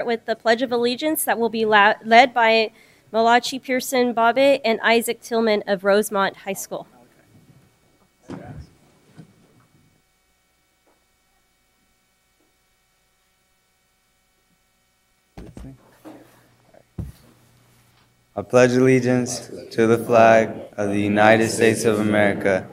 with the Pledge of Allegiance that will be led by Malachi Pearson Bobbitt and Isaac Tillman of Rosemont High School. I pledge allegiance to the flag of the United States of America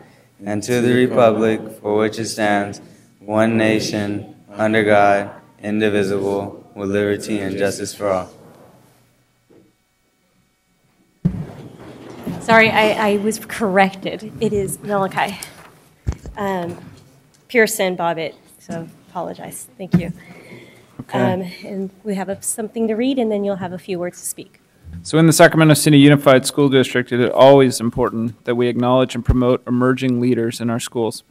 and to the republic for which it stands, one nation, under God, indivisible, with liberty and justice for all. Sorry, I was corrected. It is Malachi Pearson Bobbitt, so apologize. Thank you. Okay. And we have something to read, and then you'll have a few words to speak. So in the Sacramento City Unified School District, it is always important that we acknowledge and promote emerging leaders in our schools.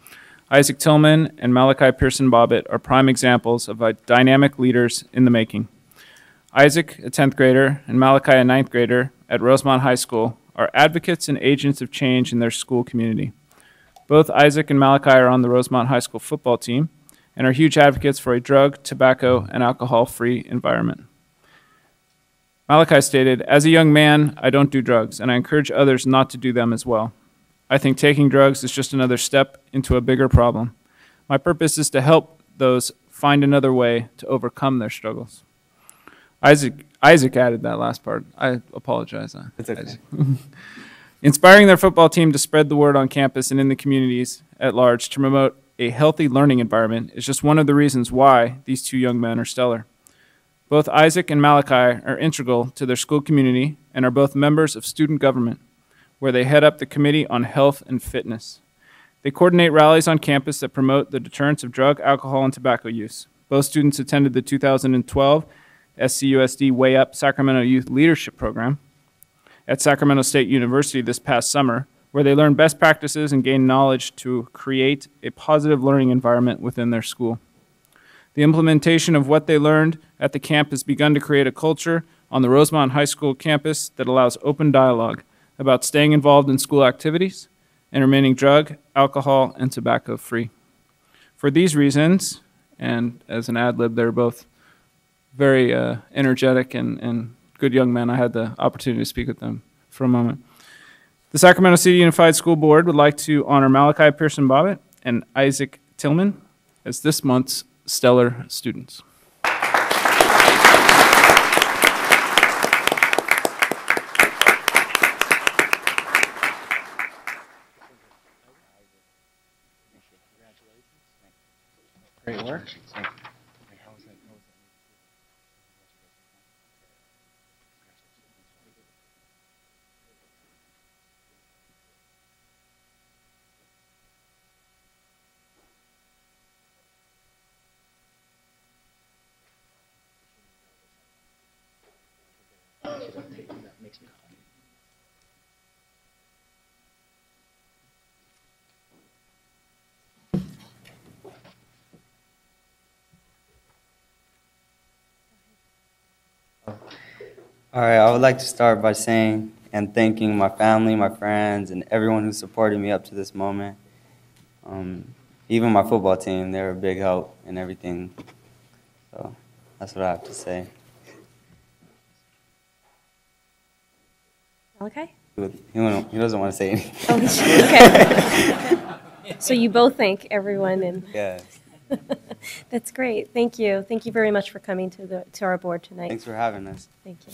Isaac Tillman and Malachi Pearson Bobbitt are prime examples of dynamic leaders in the making. Isaac, a 10th grader, and Malachi, a 9th grader at Rosemont High School, are advocates and agents of change in their school community. Both Isaac and Malachi are on the Rosemont High School football team and are huge advocates for a drug, tobacco, and alcohol-free environment. Malachi stated, "As a young man, I don't do drugs, and I encourage others not to do them as well. I think taking drugs is just another step into a bigger problem. My purpose is to help those find another way to overcome their struggles." Isaac added that last part. I apologize. It's okay. Inspiring their football team to spread the word on campus and in the communities at large to promote a healthy learning environment is just one of the reasons why these two young men are stellar. Both Isaac and Malachi are integral to their school community and are both members of student government, where they head up the Committee on Health and Fitness. They coordinate rallies on campus that promote the deterrence of drug, alcohol, and tobacco use. Both students attended the 2012 SCUSD Way Up Sacramento Youth Leadership Program at Sacramento State University this past summer, where they learned best practices and gained knowledge to create a positive learning environment within their school. The implementation of what they learned at the camp has begun to create a culture on the Rosemont High School campus that allows open dialogue about staying involved in school activities and remaining drug, alcohol, and tobacco free. For these reasons, and as an ad lib, they're both very energetic and good young men. I had the opportunity to speak with them for a moment. The Sacramento City Unified School Board would like to honor Malachi Pearson Bobbitt and Isaac Tillman as this month's stellar students. Great work. All right, I would like to start by saying and thanking my family, my friends, and everyone who supported me up to this moment. Even my football team, they were a big help in everything. So that's what I have to say. Malachi? He doesn't want to say anything. Oh, okay. So you both thank everyone, and Yes. that's great. Thank you. Thank you very much for coming to our board tonight. Thanks for having us. Thank you.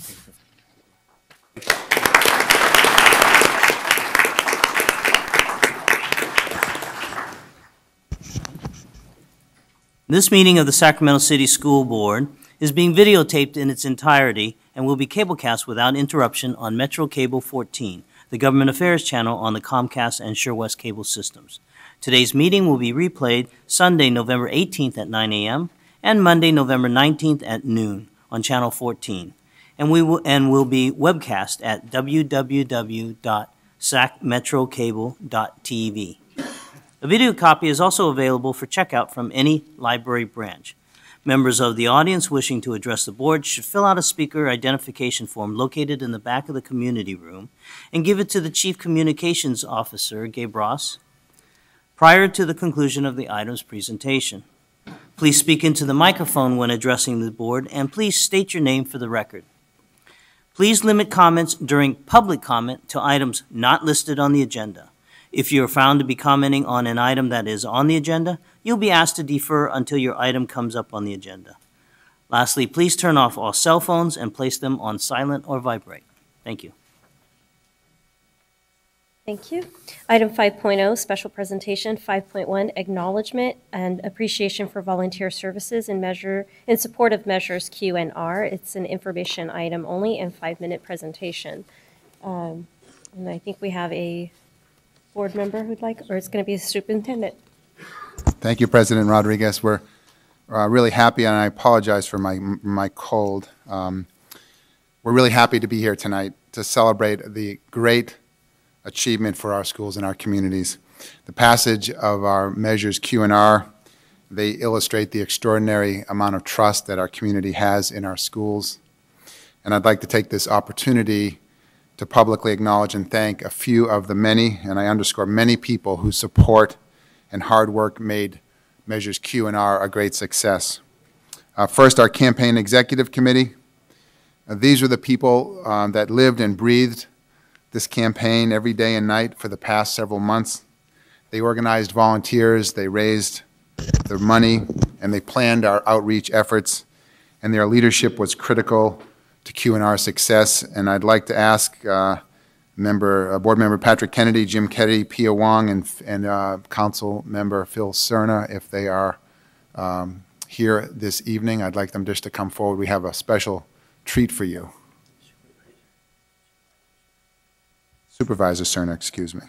This meeting of the Sacramento City School Board is being videotaped in its entirety and will be cablecast without interruption on Metro Cable 14, the government affairs channel on the Comcast and SureWest cable systems. Today's meeting will be replayed Sunday, November 18th at 9 a.m. and Monday, November 19th at noon on Channel 14, and will be webcast at www.sacmetrocable.tv. A video copy is also available for checkout from any library branch. Members of the audience wishing to address the board should fill out a speaker identification form located in the back of the community room and give it to the Chief Communications Officer, Gabe Ross, prior to the conclusion of the item's presentation. Please speak into the microphone when addressing the board, and please state your name for the record. Please limit comments during public comment to items not listed on the agenda. If you are found to be commenting on an item that is on the agenda, you'll be asked to defer until your item comes up on the agenda. Lastly, please turn off all cell phones and place them on silent or vibrate. Thank you. Thank you. Item 5.0, special presentation. 5.1, acknowledgement and appreciation for volunteer services in support of measures Q and R. It's an information item only and 5-minute presentation. And I think we have a board member who'd like, or it's going to be the superintendent. Thank you, President Rodriguez. We're really happy, and I apologize for my cold. We're really happy to be here tonight to celebrate the great achievement for our schools and our communities. The passage of our measures Q and R, they illustrate the extraordinary amount of trust that our community has in our schools. And I'd like to take this opportunity to publicly acknowledge and thank a few of the many, and I underscore many people whose support and hard work made measures Q and R a great success. First, our campaign executive committee. These are the people that lived and breathed this campaign every day and night for the past several months. They organized volunteers, they raised their money, and they planned our outreach efforts, and their leadership was critical to Q and R success. And I'd like to ask board member Patrick Kennedy, Jim Kennedy, Pia Wong, and council member Phil Cerna, if they are here this evening. I'd like them just to come forward. We have a special treat for you. Supervisor Cerna, excuse me.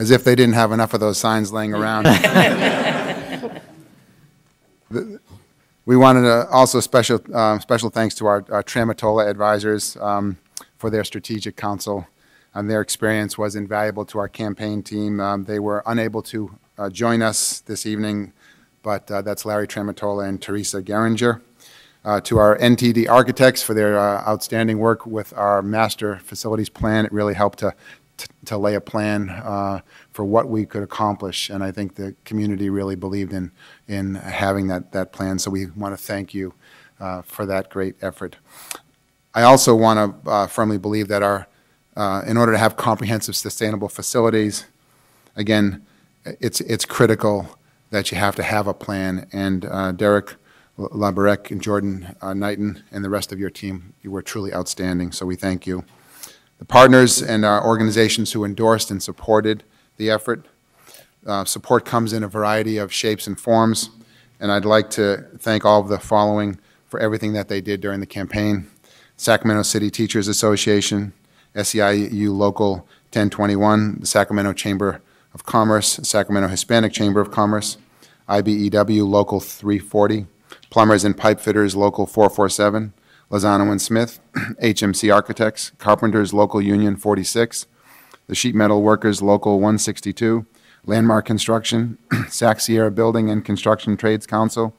As if they didn't have enough of those signs laying around. We wanted to also special thanks to our Tramutola advisors for their strategic counsel. Their experience was invaluable to our campaign team. They were unable to join us this evening, but that's Larry Tramutola and Teresa Geringer. To our NTD architects for their outstanding work with our master facilities plan. It really helped to lay a plan for what we could accomplish, and I think the community really believed in having that plan, so we want to thank you for that great effort. I also want to firmly believe that in order to have comprehensive, sustainable facilities, again, it's critical that you have to have a plan, and Derek Labarek and Jordan Knighton and the rest of your team, you were truly outstanding, so we thank you. The partners and our organizations who endorsed and supported the effort. Support comes in a variety of shapes and forms, and I'd like to thank all of the following for everything that they did during the campaign. Sacramento City Teachers Association, SEIU Local 1021, the Sacramento Chamber of Commerce, Sacramento Hispanic Chamber of Commerce, IBEW Local 340, Plumbers and Pipe Fitters Local 447, Lozano and Smith, HMC Architects, Carpenters Local Union 46, the Sheet Metal Workers Local 162, Landmark Construction, Sac Sierra Building and Construction Trades Council,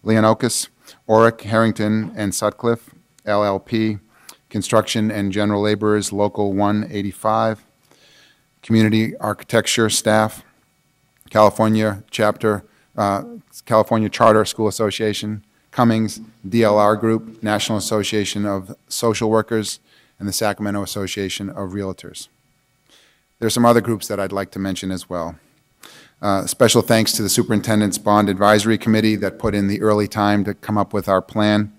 Leonocas, Oric, Harrington, and Sutcliffe, LLP, Construction and General Laborers Local 185, Community Architecture Staff, California Charter School Association, Cummings, DLR Group, National Association of Social Workers, and the Sacramento Association of Realtors. There are some other groups that I'd like to mention as well. Special thanks to the Superintendent's Bond Advisory Committee that put in the early time to come up with our plan.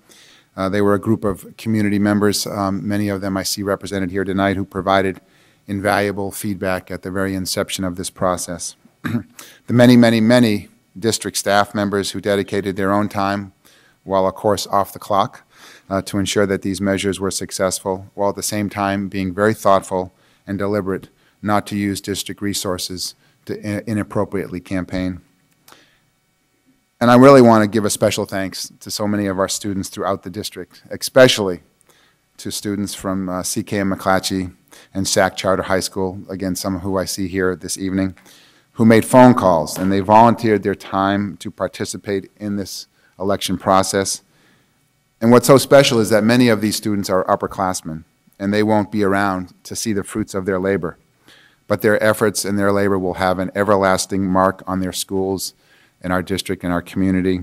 They were a group of community members, many of them I see represented here tonight, who provided invaluable feedback at the very inception of this process. The many, many, many district staff members who dedicated their own time while of course off the clock, to ensure that these measures were successful, while at the same time being very thoughtful and deliberate not to use district resources to inappropriately campaign. And I really want to give a special thanks to so many of our students throughout the district, especially to students from CKM McClatchy and Sac Charter High School, again, some who I see here this evening, who made phone calls and they volunteered their time to participate in this election process. And what's so special is that many of these students are upperclassmen, and they won't be around to see the fruits of their labor. But their efforts and their labor will have an everlasting mark on their schools, in our district, in our community,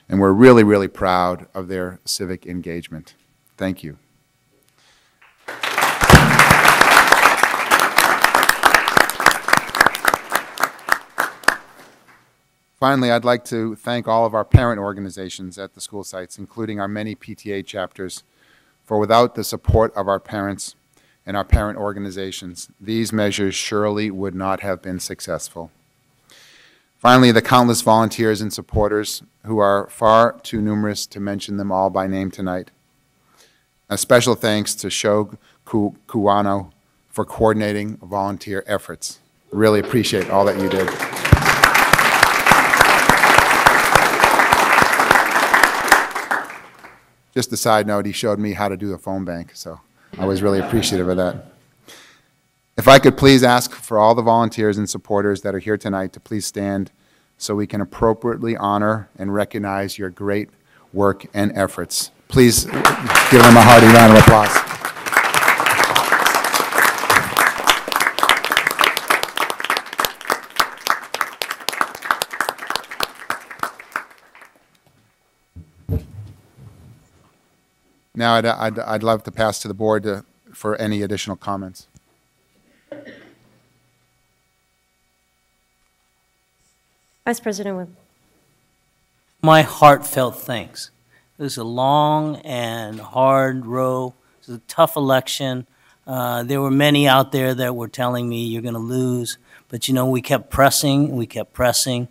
and we're really, really proud of their civic engagement. Thank you. Finally, I'd like to thank all of our parent organizations at the school sites, including our many PTA chapters, for without the support of our parents and our parent organizations, these measures surely would not have been successful. Finally, the countless volunteers and supporters who are far too numerous to mention them all by name tonight. A special thanks to Shog Kuwano for coordinating volunteer efforts. Really appreciate all that you did. Just a side note, he showed me how to do a phone bank, so I was really appreciative of that. If I could please ask for all the volunteers and supporters that are here tonight to please stand so we can appropriately honor and recognize your great work and efforts. Please give them a hearty round of applause. Now I'd love to pass to the board for any additional comments. Vice President Webb. My heartfelt thanks. It was a long and hard row. It was a tough election. There were many out there that were telling me you're going to lose. But, you know, we kept pressing, and we kept pressing,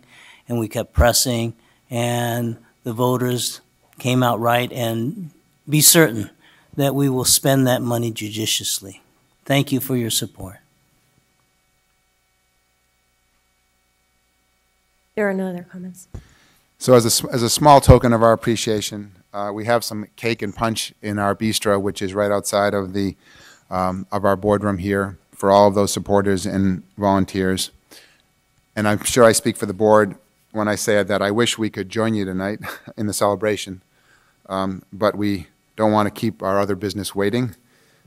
and we kept pressing. And the voters came out right. And be certain that we will spend that money judiciously. Thank you for your support. There are no other comments. So as a small token of our appreciation, we have some cake and punch in our bistro, which is right outside of the of our boardroom here, for all of those supporters and volunteers. And I'm sure I speak for the board when I say that I wish we could join you tonight in the celebration, but we don't want to keep our other business waiting.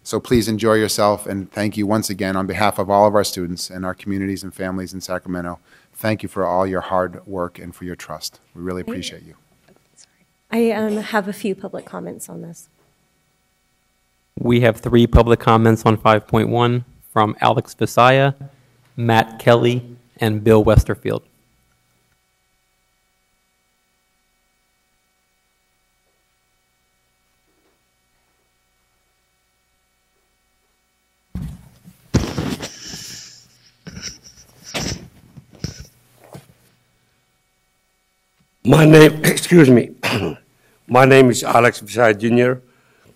So please enjoy yourself, and thank you once again on behalf of all of our students and our communities and families in Sacramento. Thank you for all your hard work and for your trust. We really appreciate you. I have a few public comments on this. We have 3 public comments on 5.1 from Alex Visaya, Matt Kelly, and Bill Westerfield. My name, excuse me, my name is Alex Visaya Jr.,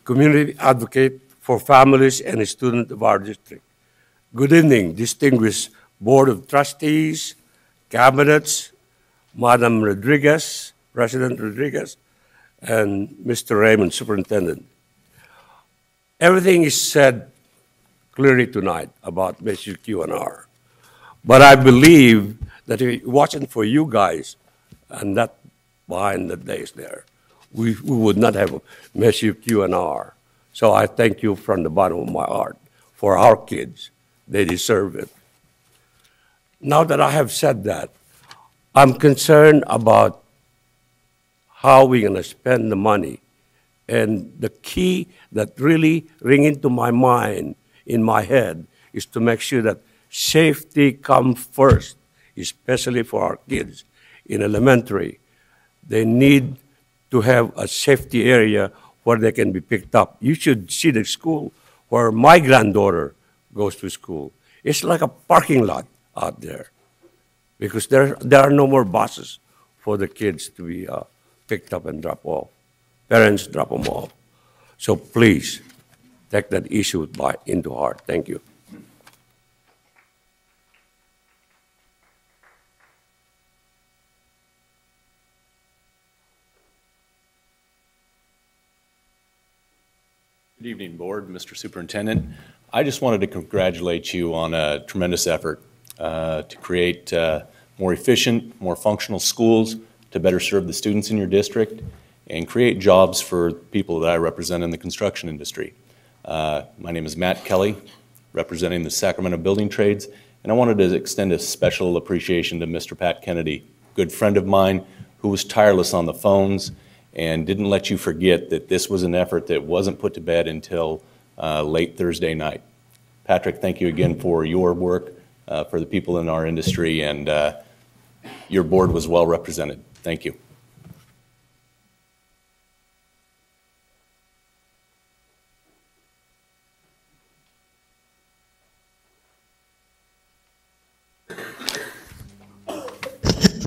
community advocate for families and students of our district. Good evening, distinguished Board of Trustees, cabinets, Madam Rodriguez, President Rodriguez, and Mr. Raymond, Superintendent. Everything is said clearly tonight about Measure Q&R, but I believe that if it wasn't for you guys and that behind the days there, we would not have a Measure Q&R. So I thank you from the bottom of my heart for our kids. They deserve it. Now that I have said that, I'm concerned about how we're going to spend the money. And the key that really ring into my mind, in my head, is to make sure that safety comes first, especially for our kids in elementary. They need to have a safety area where they can be picked up. You should see the school where my granddaughter goes to school. It's like a parking lot out there because there are no more buses for the kids to be picked up and dropped off. parents drop them off. So please, take that issue into heart. Thank you. Good evening, Board, Mr. Superintendent. I just wanted to congratulate you on a tremendous effort to create more efficient, more functional schools to better serve the students in your district and create jobs for people that I represent in the construction industry. My name is Matt Kelly, representing the Sacramento Building Trades, and I wanted to extend a special appreciation to Mr. Pat Kennedy, good friend of mine who was tireless on the phones and didn't let you forget that this was an effort that wasn't put to bed until late Thursday night. Patrick, thank you again for your work for the people in our industry, and your board was well represented. Thank you.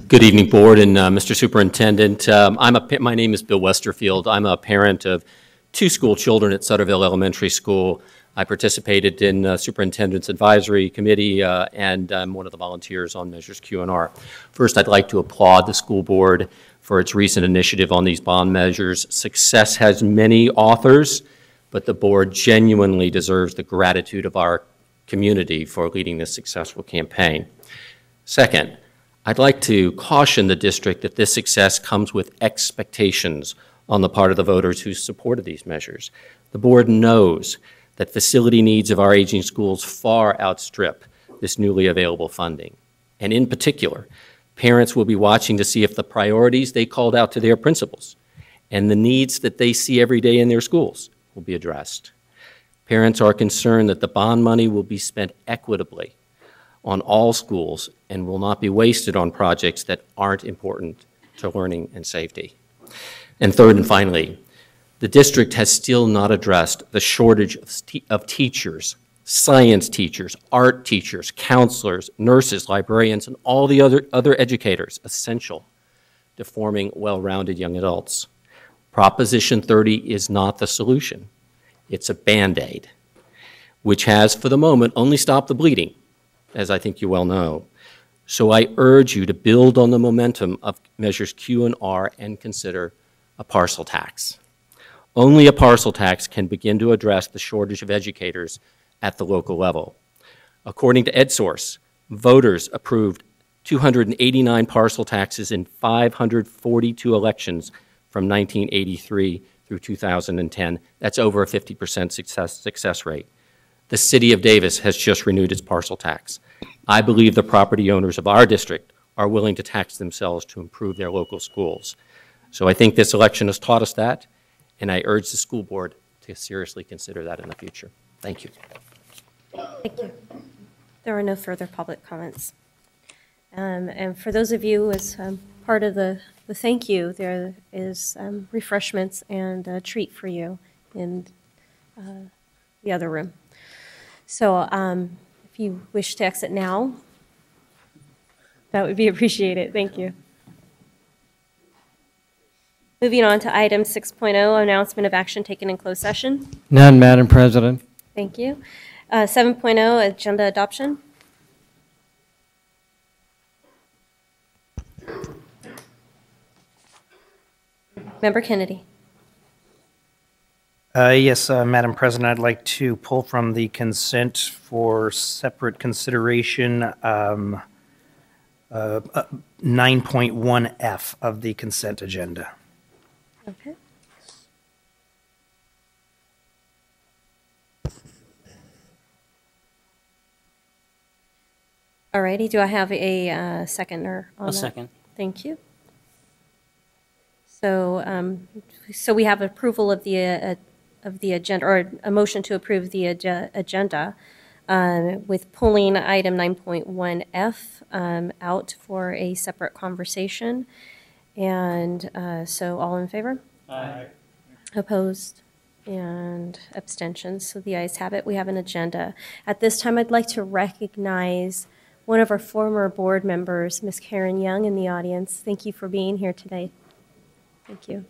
Good evening, Board and Mr. Superintendent. My name is Bill Westerfield. I'm a parent of 2 school children at Sutterville Elementary School. I participated in Superintendent's Advisory Committee, and I'm one of the volunteers on Measures Q and R. First, I'd like to applaud the school board for its recent initiative on these bond measures. Success has many authors, but the board genuinely deserves the gratitude of our community for leading this successful campaign. Second, I'd like to caution the district that this success comes with expectations on the part of the voters who supported these measures. The board knows that facility needs of our aging schools far outstrip this newly available funding. And in particular, parents will be watching to see if the priorities they called out to their principals and the needs that they see every day in their schools will be addressed. Parents are concerned that the bond money will be spent equitably on all schools and will not be wasted on projects that aren't important to learning and safety. And third and finally, the district has still not addressed the shortage of teachers, science teachers, art teachers, counselors, nurses, librarians, and all the other educators essential to forming well-rounded young adults. Proposition 30 is not the solution. It's a Band-Aid, which has, for the moment, only stopped the bleeding, as I think you well know. So I urge you to build on the momentum of Measures Q and R and consider a parcel tax. Only a parcel tax can begin to address the shortage of educators at the local level. According to EdSource, voters approved 289 parcel taxes in 542 elections from 1983 through 2010. That's over a 50% success rate. The City of Davis has just renewed its parcel tax. I believe the property owners of our district are willing to tax themselves to improve their local schools. So I think this election has taught us that, and I urge the school board to seriously consider that in the future. Thank you. Thank you. There are no further public comments. And for those of you, as part of the thank you, there is refreshments and a treat for you in the other room. So if you wish to exit now, that would be appreciated. Thank you. Moving on to item 6.0, announcement of action taken in closed session. None, Madam President. Thank you. 7.0, agenda adoption. Member Kennedy. Yes, Madam President, I'd like to pull from the consent for separate consideration 9.1F of the consent agenda. Okay. All righty, do I have a seconder on that? A second. Thank you. So, so we have approval of the agenda, or a motion to approve the agenda with pulling item 9.1F out for a separate conversation. And so all in favor? Aye. Opposed? And abstentions? So the ayes have it. We have an agenda. At this time, I'd like to recognize one of our former board members, Ms. Karen Young, in the audience. Thank you for being here today. Thank you.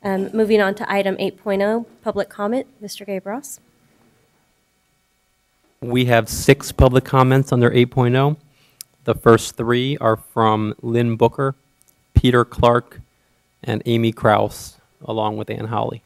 Moving on to item 8.0, public comment. Mr. Gabe Ross. We have 6 public comments under 8.0. The first 3 are from Lynn Booker, Peter Clark, and Amy Kraus, along with Ann Howley.